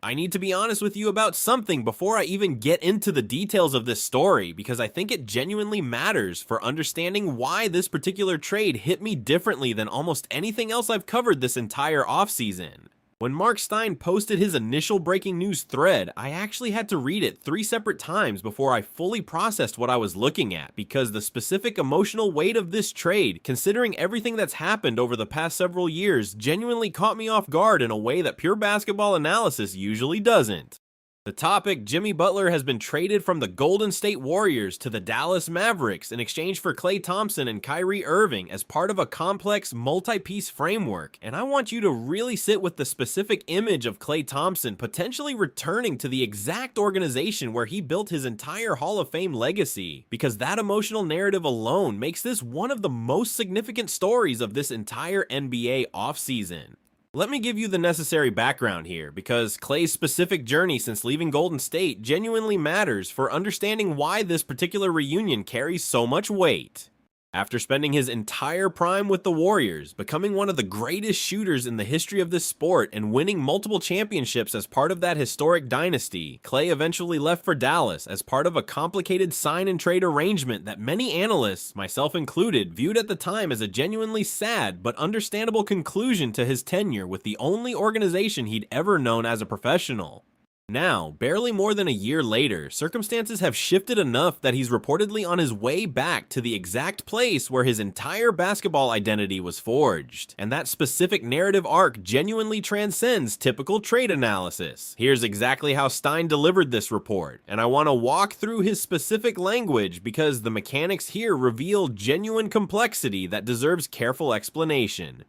I need to be honest with you about something before I even get into the details of this story, because I think it genuinely matters for understanding why this particular trade hit me differently than almost anything else I've covered this entire offseason. When Mark Stein posted his initial breaking news thread, I actually had to read it 3 separate times before I fully processed what I was looking at, because the specific emotional weight of this trade, considering everything that's happened over the past several years, genuinely caught me off guard in a way that pure basketball analysis usually doesn't. The topic: Jimmy Butler has been traded from the Golden State Warriors to the Dallas Mavericks in exchange for Klay Thompson and Kyrie Irving as part of a complex multi-piece framework, and I want you to really sit with the specific image of Klay Thompson potentially returning to the exact organization where he built his entire Hall of Fame legacy, because that emotional narrative alone makes this one of the most significant stories of this entire NBA offseason. Let me give you the necessary background here, because Klay's specific journey since leaving Golden State genuinely matters for understanding why this particular reunion carries so much weight. After spending his entire prime with the Warriors, becoming one of the greatest shooters in the history of this sport, and winning multiple championships as part of that historic dynasty, Klay eventually left for Dallas as part of a complicated sign-and-trade arrangement that many analysts, myself included, viewed at the time as a genuinely sad but understandable conclusion to his tenure with the only organization he'd ever known as a professional. Now, barely more than a year later, circumstances have shifted enough that he's reportedly on his way back to the exact place where his entire basketball identity was forged, and that specific narrative arc genuinely transcends typical trade analysis. Here's exactly how Stein delivered this report, and I want to walk through his specific language because the mechanics here reveal genuine complexity that deserves careful explanation.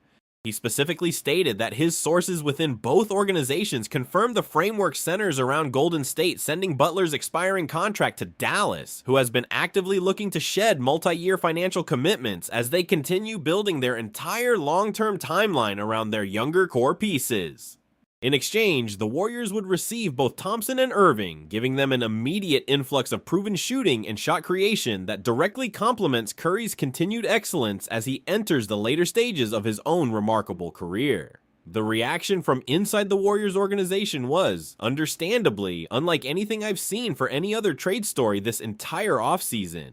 He specifically stated that his sources within both organizations confirmed the framework centers around Golden State sending Butler's expiring contract to Dallas, who has been actively looking to shed multi-year financial commitments as they continue building their entire long-term timeline around their younger core pieces. In exchange, the Warriors would receive both Thompson and Irving, giving them an immediate influx of proven shooting and shot creation that directly complements Curry's continued excellence as he enters the later stages of his own remarkable career. The reaction from inside the Warriors organization was, understandably, unlike anything I've seen for any other trade story this entire offseason.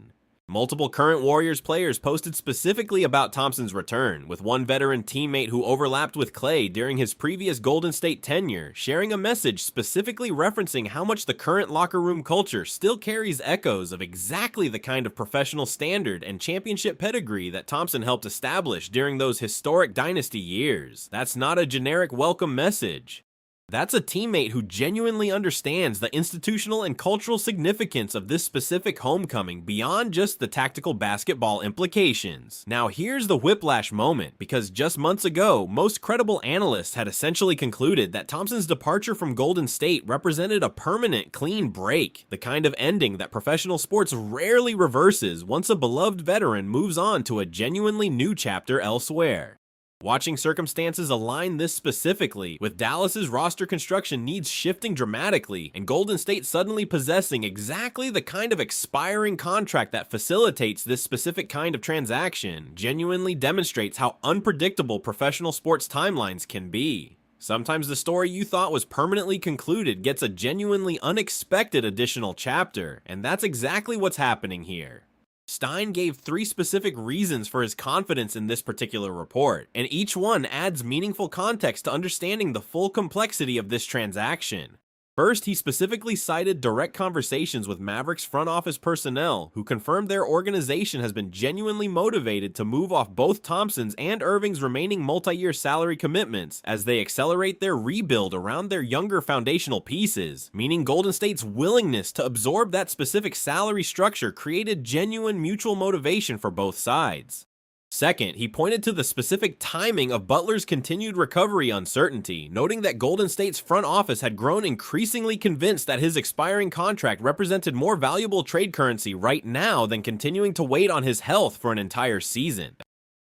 Multiple current Warriors players posted specifically about Thompson's return, with one veteran teammate who overlapped with Klay during his previous Golden State tenure sharing a message specifically referencing how much the current locker room culture still carries echoes of exactly the kind of professional standard and championship pedigree that Thompson helped establish during those historic dynasty years. That's not a generic welcome message. That's a teammate who genuinely understands the institutional and cultural significance of this specific homecoming beyond just the tactical basketball implications. Now here's the whiplash moment, because just months ago, most credible analysts had essentially concluded that Thompson's departure from Golden State represented a permanent clean break, the kind of ending that professional sports rarely reverses once a beloved veteran moves on to a genuinely new chapter elsewhere. Watching circumstances align this specifically, with Dallas's roster construction needs shifting dramatically, and Golden State suddenly possessing exactly the kind of expiring contract that facilitates this specific kind of transaction, genuinely demonstrates how unpredictable professional sports timelines can be. Sometimes the story you thought was permanently concluded gets a genuinely unexpected additional chapter, and that's exactly what's happening here. Stein gave 3 specific reasons for his confidence in this particular report, and each one adds meaningful context to understanding the full complexity of this transaction. First, he specifically cited direct conversations with Mavericks front office personnel who confirmed their organization has been genuinely motivated to move off both Thompson's and Irving's remaining multi-year salary commitments as they accelerate their rebuild around their younger foundational pieces, meaning Golden State's willingness to absorb that specific salary structure created genuine mutual motivation for both sides. Second, he pointed to the specific timing of Butler's continued recovery uncertainty, noting that Golden State's front office had grown increasingly convinced that his expiring contract represented more valuable trade currency right now than continuing to wait on his health for an entire season.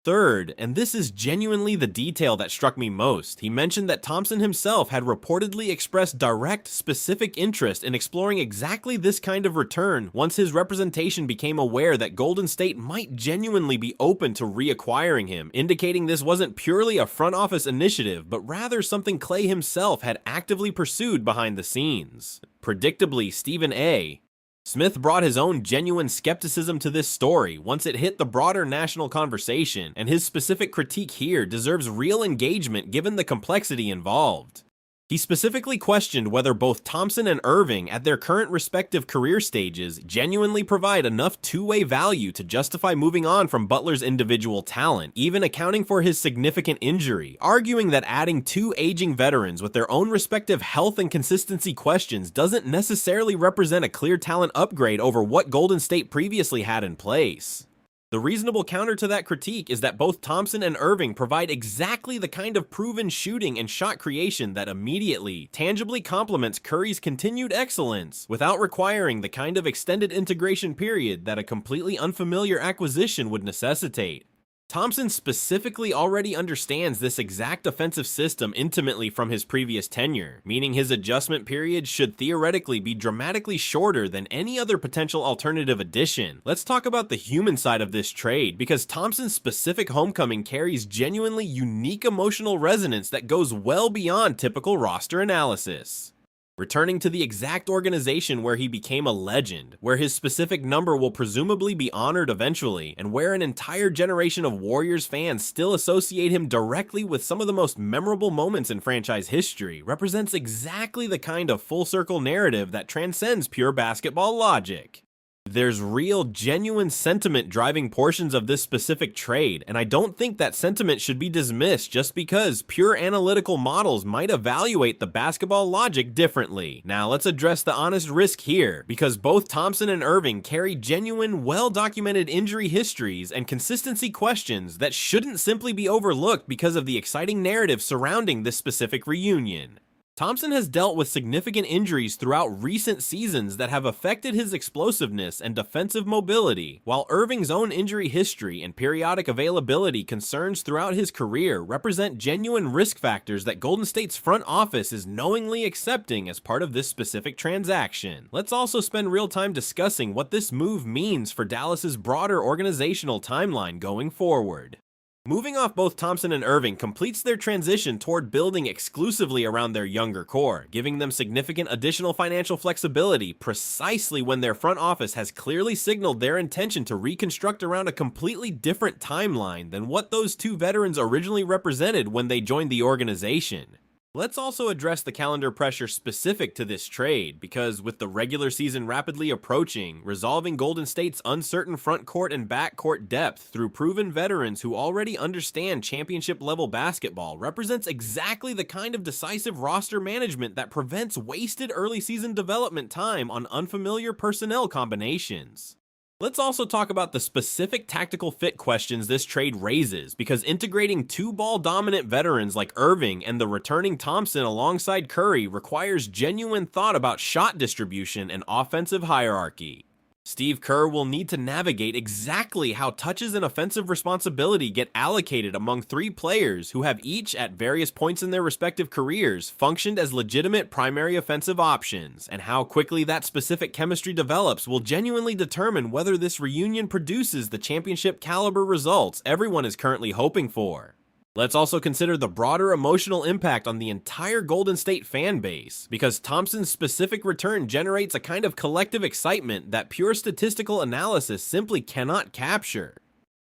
Third, and this is genuinely the detail that struck me most, he mentioned that Thompson himself had reportedly expressed direct, specific interest in exploring exactly this kind of return once his representation became aware that Golden State might genuinely be open to reacquiring him, indicating this wasn't purely a front office initiative, but rather something Clay himself had actively pursued behind the scenes. Predictably, Stephen A. Smith brought his own genuine skepticism to this story once it hit the broader national conversation, and his specific critique here deserves real engagement given the complexity involved. He specifically questioned whether both Thompson and Irving, at their current respective career stages, genuinely provide enough two-way value to justify moving on from Butler's individual talent, even accounting for his significant injury, arguing that adding two aging veterans with their own respective health and consistency questions doesn't necessarily represent a clear talent upgrade over what Golden State previously had in place. The reasonable counter to that critique is that both Thompson and Irving provide exactly the kind of proven shooting and shot creation that immediately, tangibly complements Curry's continued excellence without requiring the kind of extended integration period that a completely unfamiliar acquisition would necessitate. Thompson specifically already understands this exact offensive system intimately from his previous tenure, meaning his adjustment period should theoretically be dramatically shorter than any other potential alternative addition. Let's talk about the human side of this trade, because Thompson's specific homecoming carries genuinely unique emotional resonance that goes well beyond typical roster analysis. Returning to the exact organization where he became a legend, where his specific number will presumably be honored eventually, and where an entire generation of Warriors fans still associate him directly with some of the most memorable moments in franchise history, represents exactly the kind of full-circle narrative that transcends pure basketball logic. There's real, genuine sentiment driving portions of this specific trade, and I don't think that sentiment should be dismissed just because pure analytical models might evaluate the basketball logic differently. Now, let's address the honest risk here, because both Thompson and Irving carry genuine, well-documented injury histories and consistency questions that shouldn't simply be overlooked because of the exciting narrative surrounding this specific reunion. Thompson has dealt with significant injuries throughout recent seasons that have affected his explosiveness and defensive mobility, while Irving's own injury history and periodic availability concerns throughout his career represent genuine risk factors that Golden State's front office is knowingly accepting as part of this specific transaction. Let's also spend real time discussing what this move means for Dallas's broader organizational timeline going forward. Moving off both Thompson and Irving completes their transition toward building exclusively around their younger core, giving them significant additional financial flexibility precisely when their front office has clearly signaled their intention to reconstruct around a completely different timeline than what those two veterans originally represented when they joined the organization. Let's also address the calendar pressure specific to this trade, because with the regular season rapidly approaching, resolving Golden State's uncertain front court and back court depth through proven veterans who already understand championship-level basketball represents exactly the kind of decisive roster management that prevents wasted early season development time on unfamiliar personnel combinations. Let's also talk about the specific tactical fit questions this trade raises, because integrating two ball-dominant veterans like Irving and the returning Thompson alongside Curry requires genuine thought about shot distribution and offensive hierarchy. Steve Kerr will need to navigate exactly how touches and offensive responsibility get allocated among three players who have each, at various points in their respective careers, functioned as legitimate primary offensive options, and how quickly that specific chemistry develops will genuinely determine whether this reunion produces the championship caliber results everyone is currently hoping for. Let's also consider the broader emotional impact on the entire Golden State fan base, because Thompson's specific return generates a kind of collective excitement that pure statistical analysis simply cannot capture.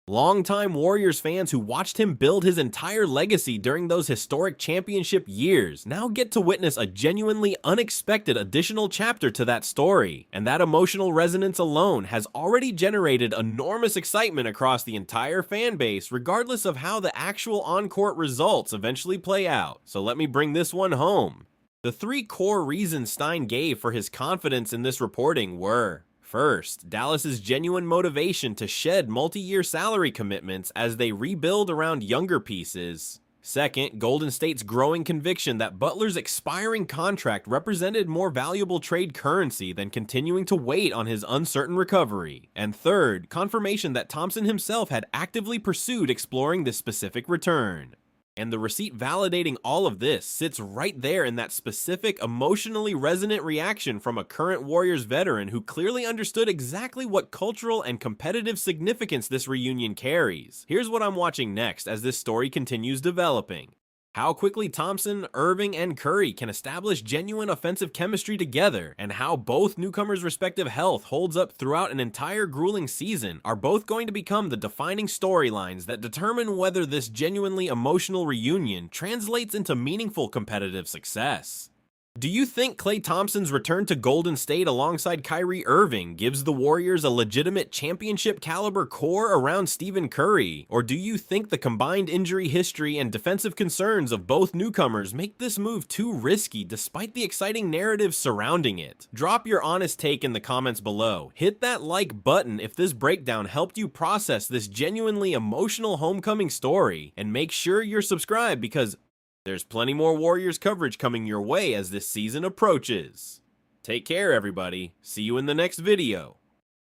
Longtime Warriors fans who watched him build his entire legacy during those historic championship years now get to witness a genuinely unexpected additional chapter to that story, and that emotional resonance alone has already generated enormous excitement across the entire fan base regardless of how the actual on-court results eventually play out. So let me bring this one home. The three core reasons Stein gave for his confidence in this reporting were: first, Dallas's genuine motivation to shed multi-year salary commitments as they rebuild around younger pieces. Second, Golden State's growing conviction that Butler's expiring contract represented more valuable trade currency than continuing to wait on his uncertain recovery. And third, confirmation that Thompson himself had actively pursued exploring this specific return. And the receipt validating all of this sits right there in that specific, emotionally resonant reaction from a current Warriors veteran who clearly understood exactly what cultural and competitive significance this reunion carries. Here's what I'm watching next as this story continues developing. How quickly Thompson, Irving, and Curry can establish genuine offensive chemistry together, and how both newcomers' respective health holds up throughout an entire grueling season are both going to become the defining storylines that determine whether this genuinely emotional reunion translates into meaningful competitive success. Do you think Klay Thompson's return to Golden State alongside Kyrie Irving gives the Warriors a legitimate championship-caliber core around Stephen Curry? Or do you think the combined injury history and defensive concerns of both newcomers make this move too risky despite the exciting narrative surrounding it? Drop your honest take in the comments below. Hit that like button if this breakdown helped you process this genuinely emotional homecoming story, and make sure you're subscribed because there's plenty more Warriors coverage coming your way as this season approaches. Take care, everybody. See you in the next video.